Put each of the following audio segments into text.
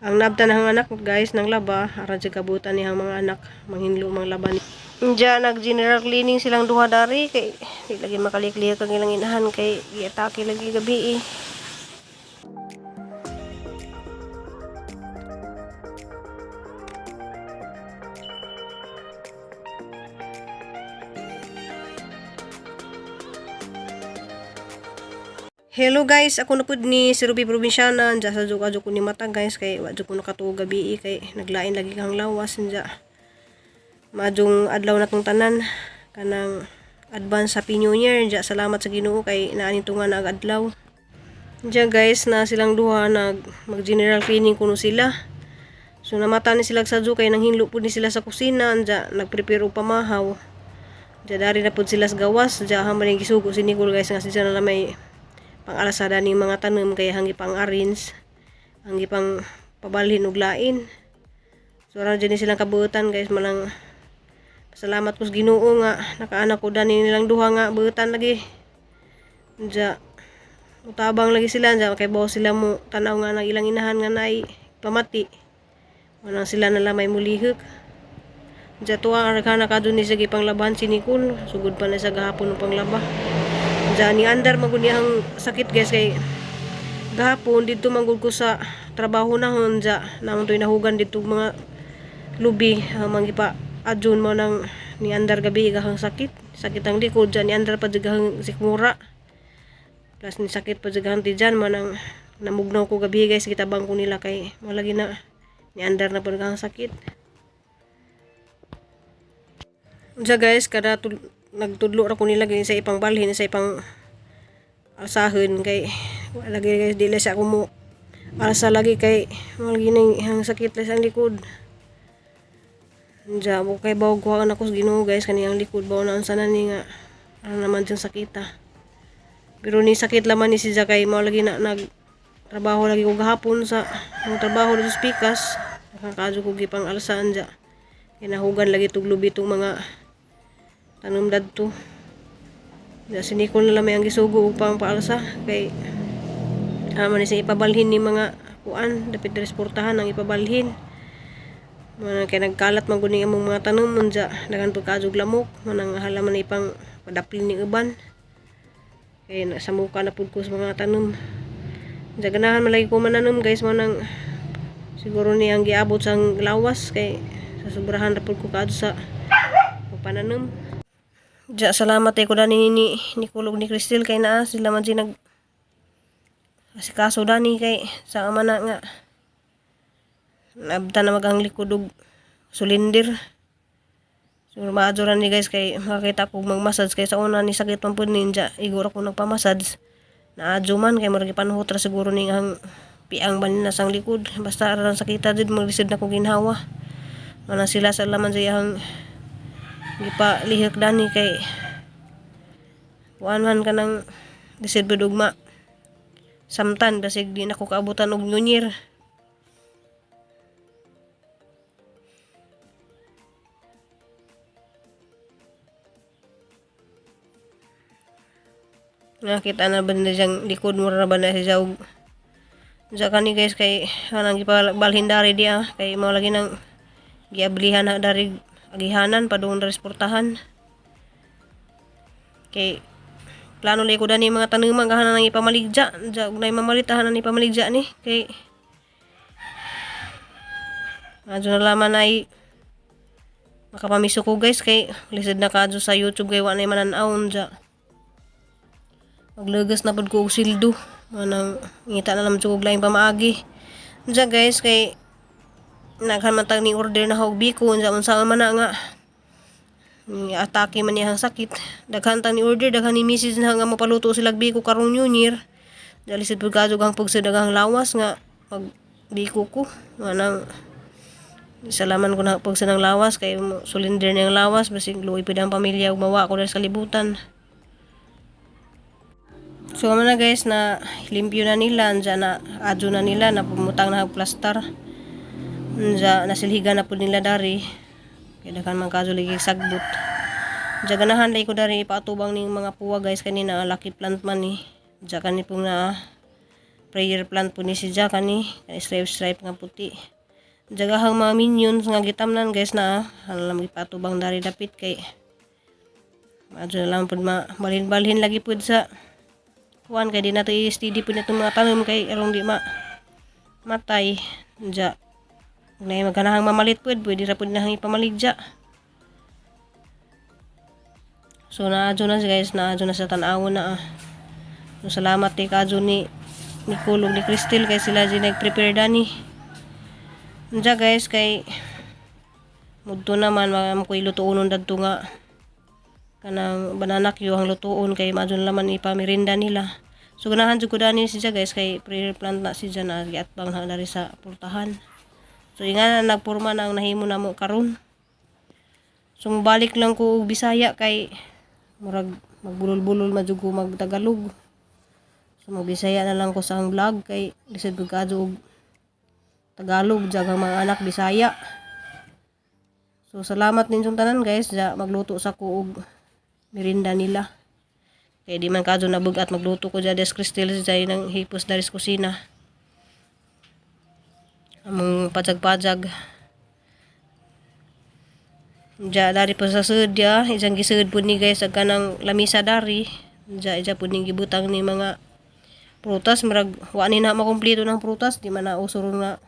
Ang nabtan ng anak guys ng laba, aran sa kabutan niyang mga anak, manghinlo mang laban. Diyan nag general cleaning silang duha dari kay di lagi makali-clear kag ilang inahan kay giatake lagi gabi eh. Hello guys, ako na pud ni si Ruby Provinciana, dya sa juga ko ni mata guys kay wa ko nakatuog gabi kay naglain lagi kang lawas dya. Madung adlaw na tong tanan kanang advance happy new year dya, salamat sa Ginoo kay naani tunga na adlaw. Dya guys na silang duha mag general cleaning kuno sila. So namata ni sila sa kay nang hinlo pud ni sila sa kusina dya nagprepare og pamahaw. Dya dari na pud sila sa gawas dya hamay gisugo si Nicole guys nga siya na may pang-alasada ni mga tanom kaya hangi pang-arrange, hangi pang pabalhin og lain. So ra dyan silang kabuutan guys, malang pasalamat ko sa Ginoo nga nakaanak ko dani nilang duha nga buutan lagi. Dya utabang lagi sila dya kay bawo sila mo tanaw nga nang ilang inahan nga naay pamati. Manang sila na lamay mulihok. Dya tuwa aragana kadto ni sige panglaban si Nicole, sugod pa na sa gahapon ng panglaba. Diyan ni andar magunihang sakit guys kay gahapon dito manggod ko sa trabaho nahon dya namon toy nahugan dito mga lubi mangipa adyon mo nang ni andar gabi gahang sakit ang likod dyan ni andar pa gahang sikmura plus ni sakit pa gahang tijan mo nang namugnaw ko gabi guys gitabang ko nila kay malagi na ni andar na pa gahang sakit. Dya guys kada nagtudlo ra ko nila gani sa ipang balhin sa ipang alsahon kay wala lagi guys dili sa ako mo alsa lagi kay malagi nang hang sakit sa likod. Dya mo kay bawog ko na ko sa Ginoo guys kaniyang likod bawo na unsa na ni nga ano naman jang sakita. Pero ni sakit laman ni siya kay mao lagi na nag trabaho lagi ko gahapon sa ang trabaho dito sa Pikas nakakaadyo ko gipang alsaan dya kay nahugan lagi tug lubi tong mga tanom dadto. Ya si Nicole na lamay ang gisugo upang paalsa kay man ni sa ipabalhin ni mga kuan dapat transportahan ang ipabalhin. Man kay nagkalat man gud ni among mga tanom unja daghan pagkadug lamok manang halaman ipang padaplin ni uban. Kay sa muka na pud ko sa mga tanom. Unja ganahan malagi ko mananom guys manang siguro ni ang giabot sang lawas kay sa sobrahan ra pud ko kadto sa pananom. Dya salamat ko dani ni Nicole ug ni Cristel kay naa sila man nag asikaso dani kay sa amana nga nabtan na magang likod og sulindir. So maajoran ni guys kay makita ko magmassage kay sa una ni sakit man pud ninja iguro ko nagpamassage naadyo man kay murag panuhot ra siguro ning ang piang banin na sang likod basta aran sakita jud maglisod na ko ginhawa. Mana sila sa laman sa iyang gipa lihok dani kay kuan man kanang lisod bedugma samtan basig di na ko kaabutan og New Year. Nakita na ba na diyang likod mo ra ba na si Jaug dya kani guys kay anang gipabalhin dari dia kay mao lagi nang giablihan na dari agihanan padung transportahan kay plano lay ko dani mga tanuman gahanan nang ipamaligja dya ug nay mamalitahan ni pamaligja ni kay adyo na laman ay makapamiso ko guys kay lisod na kadyo sa YouTube kay wa nay manan-awon dya maglegas na pud ko og sildo manang ngita na lang jud og laing pamaagi dya guys kay naghan man tag ni order na og biko unsa unsa man na nga ni atake man niyang sakit daghan tang ni order daghan ni message na nga mapaluto sila biko karong New Year dali sad pud kadto gang pagsa daghang lawas nga mag biko ko manang salaman ko na pagsa ng lawas kay sulinder niyang lawas basig luoy pud ang pamilya ug mawa ko sa kalibutan. So man na guys na limpyo na nila dyan na adyo na nila na pumutang na plaster. Dya nasilhigan na po nila dari kaya daghan man kadto lagi sagbot. Dya ganahan lay ko dari ipatubang ning mga puwa guys kanina lucky plant man ni dya kani pong na prayer plant po ni siya kani stripe nga puti. Jagahang mga minions nga gitamnan guys na halam gipatubang dari dapit kay madyo na lang pud balhin lagi pud sa kuan kay di nato i-steady pud natong mga tanom kay arong di matay ja nay magkanahang mamalit pud pwede ra pud nahang ipamaligja. So naadyo na guys, naadyo na sa tan-awon na. So salamat kay kadyo ni Kulog ni Crystal kay sila di nag-prepare dani. Unja guys kay mudto naman makoy lutuonon dadto nga kanang banana Q ang lutuon kay madyo naman ipamirinda nila. So ganahan jud ko dani siya guys kay prayer plant na siya na giatbang na dari sa pultahan. So inga na nagporma na ang nahimo namo karon. So balik lang ko og Bisaya kay murag magbulol-bulol majud ko magtagalog. So magbisaya na lang ko sa ang vlog kay lisod ko kadto og Tagalog jagang mga anak Bisaya. So salamat ninyong tanan guys, ja magluto sa ko og merinda nila. Kaya di man kadto nabugat magluto ko ja des Crystal sa nang hipos dari sa kusina. Among pajag-pajag. Ja dari pa sa sud ya, isang gisud pud ni guys ag kanang lamisa dari. Ja pud ning gibutang ni mga prutas murag wa ni na makumpleto ng prutas, di man na usuron nga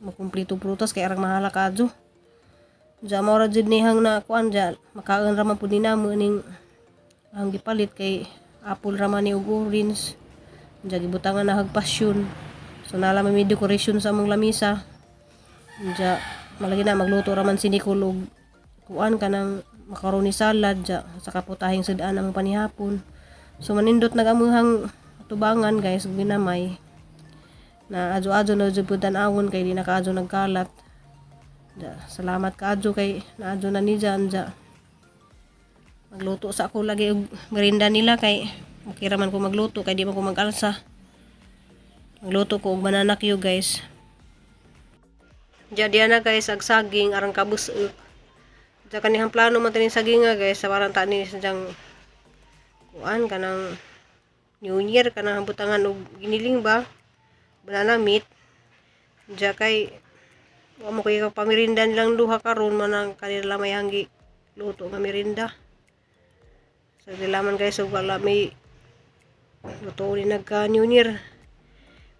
makumpleto prutas kay arang mahala kadto. Ja mao ra jud nihang na kuan ja makaon ra man pud ni namo ning ang gipalit kay apple ra man ni og orange. Ja gibutangan na hag passion. So nala may decoration sa among lamisa. Ja malagi na magluto ra man si Nicole og kuan kanang macaroni salad ja sa kaputahing sudan among panihapon. So manindot nagamuhang tubangan guys ginamay na adyo-adyo na jud pud tan-awon kay di na kaadyo nagkalat. Ja, salamat kaadyo kay naadyo na ni dyan ja. Magluto sa ako lagi og merinda nila kay makira man ko magluto kay di man ko mag-alsa. Magluto ko og banana Q guys. Ja diyan na guys ag saging arang kabus. Ja kanihang plano man taning saging nga guys sa parang tani sa jang kuan kanang New Year kanang butangan og giniling ba banana meat. Ja kay wa mo kay pamirinda nilang duha karon man ang kanila may hanggi luto nga merinda. So dilaman guys og wala may luto ni nagka New Year.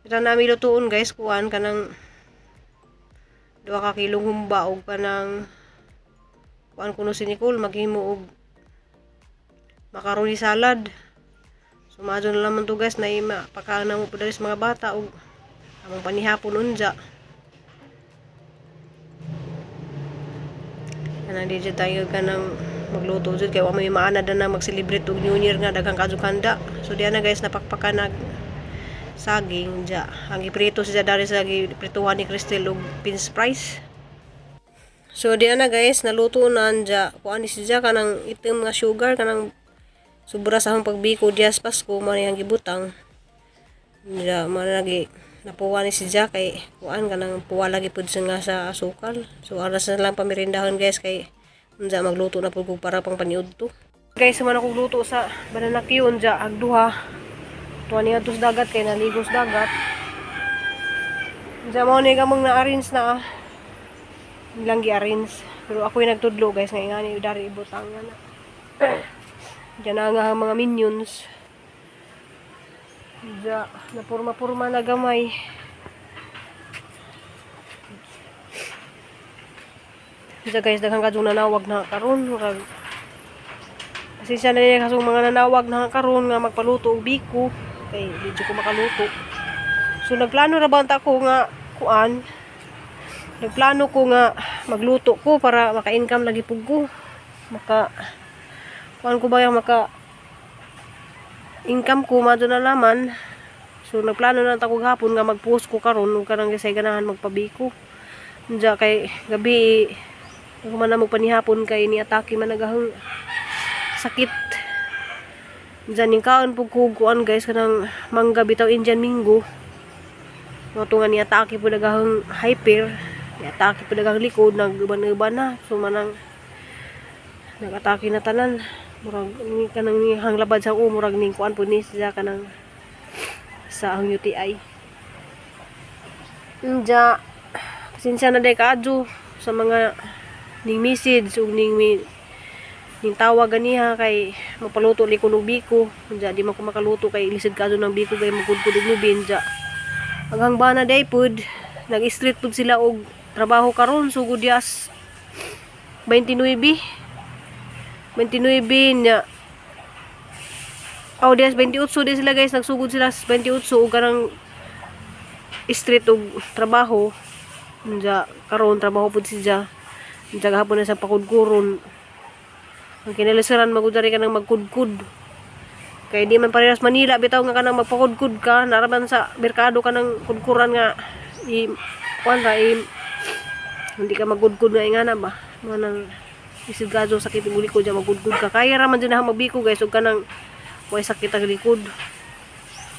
Kita nami lutuon guys kuan kanang 2 ka kilong humba og kanang kuan kuno si Nicole maghimo og macaroni salad. So madyo na naman to guys na mapakaon na mo po dali sa mga bata og among panihapon unja. Kanang di dyan tayo kanang magluto dyan kaya may maanad na mag-celebrate og New Year nga daghang kadzukanda. So diyan na guys napakpakan nag saging dyan. Ang iprito siya dari sa iprituhan ni Crystal og beans fries. So diyan na guys naluto na dyan. Kuan ni siya kanang itim nga sugar kanang sobra sa akong pagbiko dias Pasko mo niyang gibutang. Ja managi napuwa ni si Jack kay kuan kanang puwa lagi pud nga sa asukal. So aras na lang pamirindahan guys kay unja magluto na pud para pang paniudto. Guys man ako luto sa banana Q unja agduha. Tuwa niya tus dagat kay naligos dagat. Unja mo ni gamong na-arrange na ilang gi-arrange. Pero ako yung nagtudlo guys nga ingani dari ibutang na. Diyan na nga mga minions. Diyan, napurma-purma na gamay. Diyan guys, daghang kadzong nanawag na karon. Kasi siya na niya kasong mga nanawag na karon nga magpaluto og biko. Kay, di ko makaluto. So, nagplano na ba ko nga kuan? Nagplano ko nga magluto ko para maka-income lagi pug ko. Kuan ko ba yung income ko madyo na laman. So nagplano na ako gahapon nga mag-post ko karon ug kanang gisay ganahan magpabiko. Unja kay gabi ako man na magpanihapon kay ni atake man nagahang sakit. Unja ning kaon pug kuan guys kanang mangga bitaw Indian Mingo. Moto nga ni atake pud nagahang hyper. Ni atake pud nagahang likod nag-uban-uban na. So manang nagatake na tanan. Murag ni kanang hang labad sa murag ning kuan pud ni siya kanang sa ang UTI. Nya pasensya na day kaadyo sa mga ning message ug ning tawag ganiha kay mapaluto li ko ng biko. Nya di man ko makaluto kay lisod kaadyo ng biko kay magkudkud og lubin. Nya hanggang bana day pud nag-street pud sila og trabaho karon sugod yas 29 nya dias 28 di sila guys, nagsugod sila 28 ug kanang street og trabaho. Nya karon trabaho pud siya. Nya gahapon na sa pakudkuron. Ang kinalisaran magudari ka nang magkudkud. Kay di man parehas Manila bitaw nga kanang magpakudkud ka, naraman sa merkado ka nang kudkuran nga hindi ka magkudkud nga ingana ba. Manang isigado sakit ug likod ja magkudkud ka. Kaya ra man din magbiko guys ug kanang way sakit ang likod.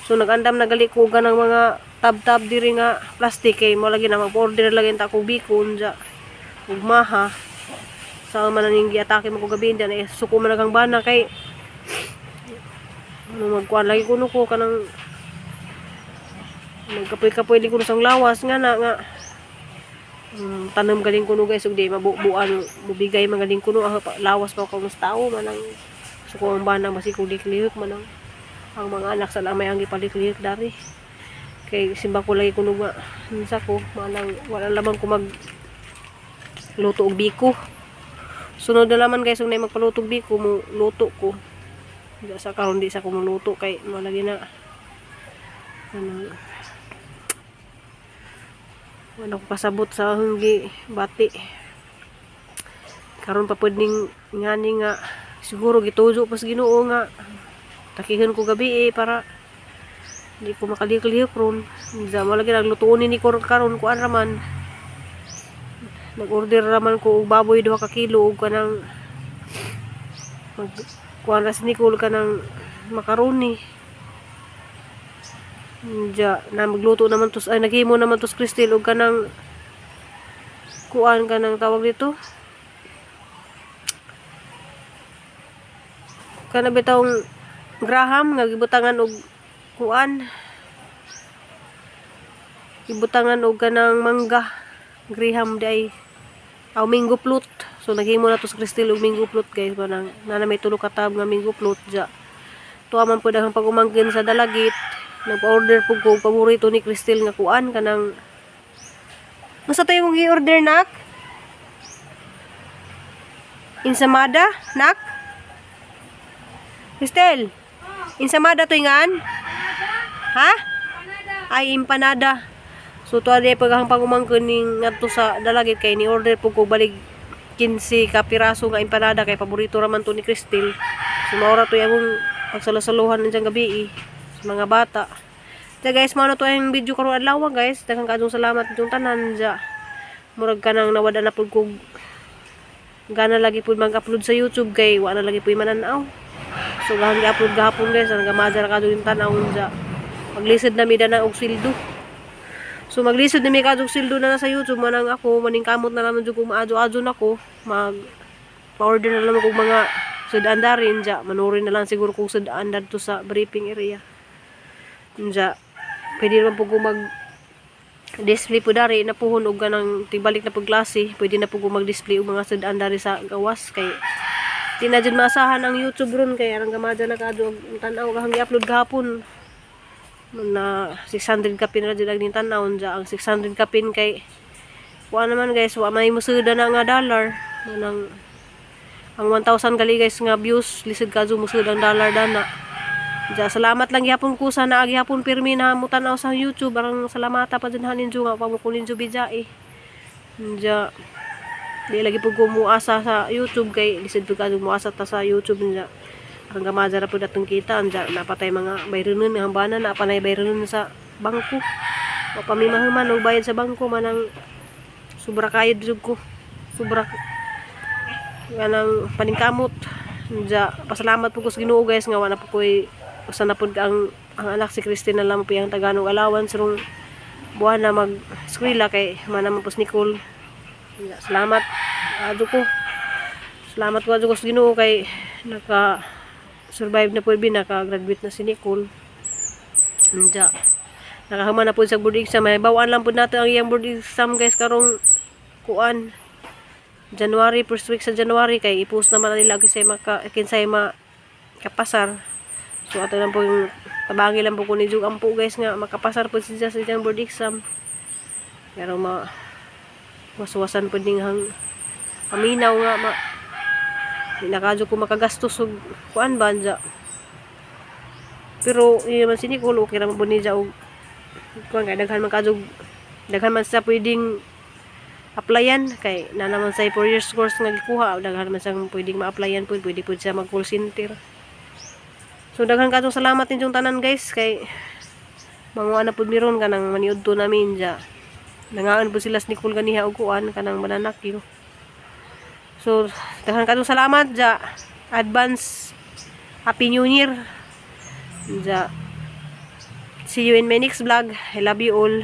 So nagandam nagaliko ka ng mga tab-tab diri nga plastic kay mo lagi na mag-order lagi ta ko biko unja ugmaha sa man ning giatake mo ko gabi diyan suko man nagang bana kay magkuan lagi kuno ko kanang magkapoy-kapoy li kuno sang lawas nga tanom galing kuno guys ug di mabubuan mubigay magaling kuno lawas pa ko tao manang suko ang bana basiko liklihok manang ang mga anak sa lamay ang gipaliklik dari kay simba ko lagi kuno nga sa ko manang wala lamang ko mag luto og biko. Sunod na laman guys ug nay magpaluto og biko mo luto ko. Di sa karon di sa ko luto kay malagi na wala ko kasabot sa hunggi bati. Karon pa pwedeng ngani nga siguro gituzo pas Ginoo nga takihan ko gabi para di ko makaliklik ron. Diyan mo lagi naglutuon ni karon kuan raman. Nag-order raman ko og baboy 2 ka kilo ug kanang kuan ras ni ko kanang macaroni. Diyan na magluto naman tos ay naghimo naman tos Cristel ug kanang kuan kanang tawag dito. Kana bitawng graham nga gibutangan og kuan gibutangan og kanang mangga graham day mango float. So naghimo na to sa Cristel og mango float guys manang nana may tulo ka tab nga mango float ja tuwa man pud ang pagumangkin sa dalagit. Nagpa-order pud ko paborito ni Cristel nga kuan kanang unsa tayo mong gi-order nak? Ensamada nak? Cristel, ensamada to ingan? Ha? Ay, empanada. So, to ade paghang pagumangkin ning ngadto sa dalagit kay ni order po ko balig 15 ka piraso nga empanada kay paborito raman to ni Cristel. So, maura to yung pagsalusaluhan nandiyan gabi sa mga bata. Diya guys, mano to yung video karon adlaw guys. Daghang kadong salamat itong tanan diya. Murag ka nang nawada na pud ko gana lagi pud mag-upload sa YouTube kay wala lagi pud mananaw. So gahang i-upload gahapon guys, ang gamaza ra kadto yung tanawon sa maglisod na mi dana og sildo. So maglisod na mi kadto og sildo na sa YouTube manang ako maning kamot na naman jud ko maadyo-adyo nako mag pa-order na lang og mga sudan darin ja manurin na lang siguro kung sudan dadto sa briefing area. Ja pwede naman po ko mag display po dari na puhon og ganang tibalik na pug klase, pwede na po ko mag-display og mga sudan dari sa gawas kay di na dyan maasahan ang YouTube ron kay arang gamadya na kadto og tan-aw kahang i-upload gahapon na 600 kapin ra dyan ang tan-awon dyan ang 600 kapin kay kuha naman guys wa may musuda na nga dollar manang ang 1,000 gali guys nga views lisod kadto musuda ang dollar dana dyan. Salamat lang gihapon ko sa naagi hapon pirmi na mutanaw sa YouTube arang salamata pa dyan hanin dyan nga pamukulin dyan bidya dyan. Di lagi po kumuasa sa YouTube kay lisod po kadto muasa ta sa YouTube niya. Ang gamadara po datong kita anja napatay mga bayronon ang bana na panay bayronon sa bangko. O pamimahuman og bayad sa bangko manang sobra kayod jud ko. Sobra kanang paningkamot. Anja pasalamat po ko sa Ginoo guys nga wala po koy usa na pud ang anak si Christine na lang po yang Tagalog allowance rong buwan na mag-eskwela kay manamon po si Nicole. Salamat adto ko. Salamat ko adto ko sa Ginoo kay naka survive na po naka-graduate na si Nicole. Anja Nakahuman na po sa board exam. May bawaan lang po natin ang iyang board exam guys karong kuan. January, first week sa January kay i-post naman nila kasi kinsay makapasar. So ato lang po yung tabangi lang po ko ni Jug Ampo guys nga makapasar po siya sa iyang board exam. Pero waswasan po ding hang paminaw nga nakadyo ko makagastos og kuan banja. Pero yun man sinikul okay ra man po ni og kuan kay daghan man sa pwedeng applyan kay na naman sa 4 years course nga gikuha daghan man sa pwedeng ma-applyan po pwede po siya mag call center. So daghan kadtong salamat ninyong tanan guys kay manguha na pud miron kanang maniud to namin ja nangaan po sila sa Nicole ganiha og kuan kanang mananakyo. So daghan kadtong salamat ja advance happy new year ja. See you in my next vlog. I love you all.